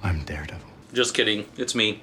I'm Daredevil. Just kidding, it's me.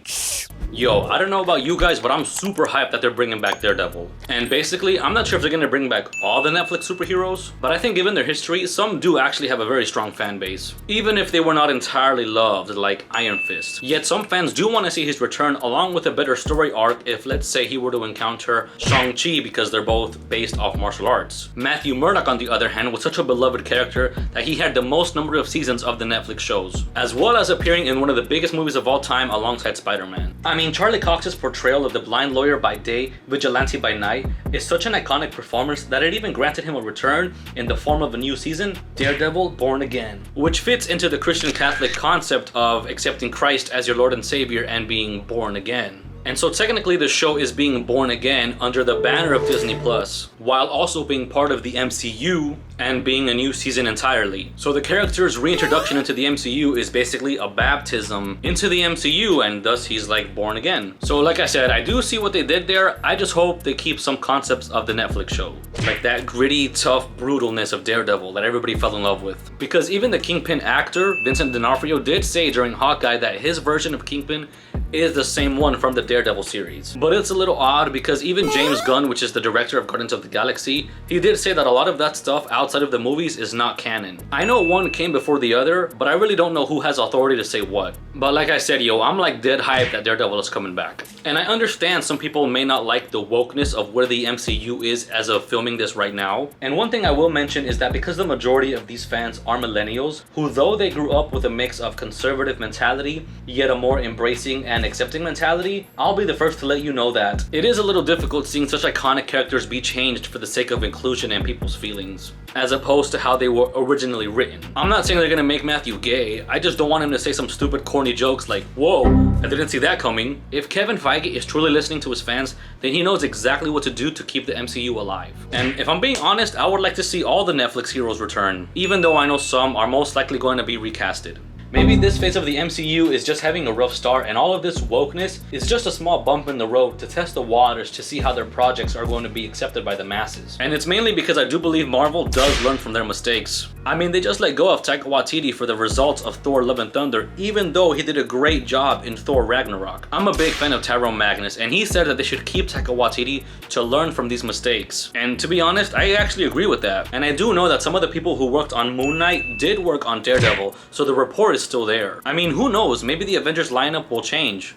Yo, I don't know about you guys, but I'm super hyped that they're bringing back Daredevil. And basically, I'm not sure if they're gonna bring back all the Netflix superheroes, but I think given their history, some do actually have a very strong fan base. Even if they were not entirely loved, like Iron Fist. Yet some fans do want to see his return along with a better story arc if, let's say, he were to encounter Shang-Chi, because they're both based off martial arts. Matthew Murdock, on the other hand, was such a beloved character that he had the most number of seasons of the Netflix shows, as well as appearing in one of the biggest movies of all time alongside Spider-Man. I mean, Charlie Cox's portrayal of the blind lawyer by day, vigilante by night is such an iconic performance that it even granted him a return in the form of a new season, Daredevil Born Again, which fits into the Christian Catholic concept of accepting Christ as your Lord and Savior and being born again. And so technically the show is being born again under the banner of Disney Plus, while also being part of the MCU and being a new season entirely. So the character's reintroduction into the MCU is basically a baptism into the MCU, and thus he's like born again. So like I said, I do see what they did there. I just hope they keep some concepts of the Netflix show, like that gritty, tough brutalness of Daredevil that everybody fell in love with. Because even the Kingpin actor, Vincent D'Onofrio, did say during Hawkeye that his version of Kingpin is the same one from the Daredevil series. But it's a little odd because even James Gunn, which is the director of Guardians of the Galaxy, he did say that a lot of that stuff outside of the movies is not canon. I know one came before the other, but I really don't know who has authority to say what. But like I said, yo, I'm like dead hyped that Daredevil is coming back. And I understand some people may not like the wokeness of where the MCU is as of filming this right now. And one thing I will mention is that because the majority of these fans are millennials, who though they grew up with a mix of conservative mentality, yet a more embracing and accepting mentality, I'll be the first to let you know that it is a little difficult seeing such iconic characters be changed for the sake of inclusion and people's feelings, as opposed to how they were originally written. I'm not saying they're gonna make Matthew gay, I just don't want him to say some stupid corny jokes like, whoa, I didn't see that coming. If Kevin Feige is truly listening to his fans, then he knows exactly what to do to keep the MCU alive. And if I'm being honest, I would like to see all the Netflix heroes return, even though I know some are most likely going to be recasted. Maybe this phase of the MCU is just having a rough start, and all of this wokeness is just a small bump in the road to test the waters to see how their projects are going to be accepted by the masses. And it's mainly because I do believe Marvel does learn from their mistakes. I mean, they just let go of Taika Waititi for the results of Thor Love and Thunder, even though he did a great job in Thor Ragnarok. I'm a big fan of Tyrone Magnus, and he said that they should keep Taika Waititi to learn from these mistakes. And to be honest, I actually agree with that. And I do know that some of the people who worked on Moon Knight did work on Daredevil, so the rapport is still there. I mean, who knows? Maybe the Avengers lineup will change.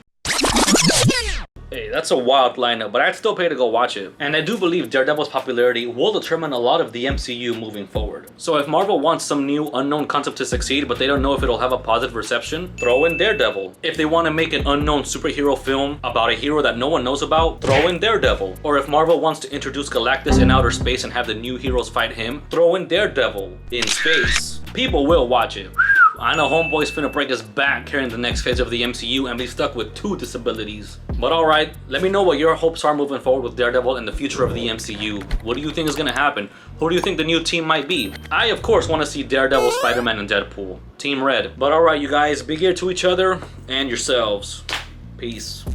Hey, that's a wild lineup, but I'd still pay to go watch it. And I do believe Daredevil's popularity will determine a lot of the MCU moving forward. So if Marvel wants some new unknown concept to succeed, but they don't know if it'll have a positive reception, throw in Daredevil. If they want to make an unknown superhero film about a hero that no one knows about, throw in Daredevil. Or if Marvel wants to introduce Galactus in outer space and have the new heroes fight him, throw in Daredevil in space. People will watch it. I know homeboy's finna break his back carrying the next phase of the MCU and be stuck with 2 disabilities. But alright, let me know what your hopes are moving forward with Daredevil and the future of the MCU. What do you think is gonna happen? Who do you think the new team might be? I of course want to see Daredevil, Spider-Man, and Deadpool. Team Red. But alright you guys, be good to each other and yourselves. Peace.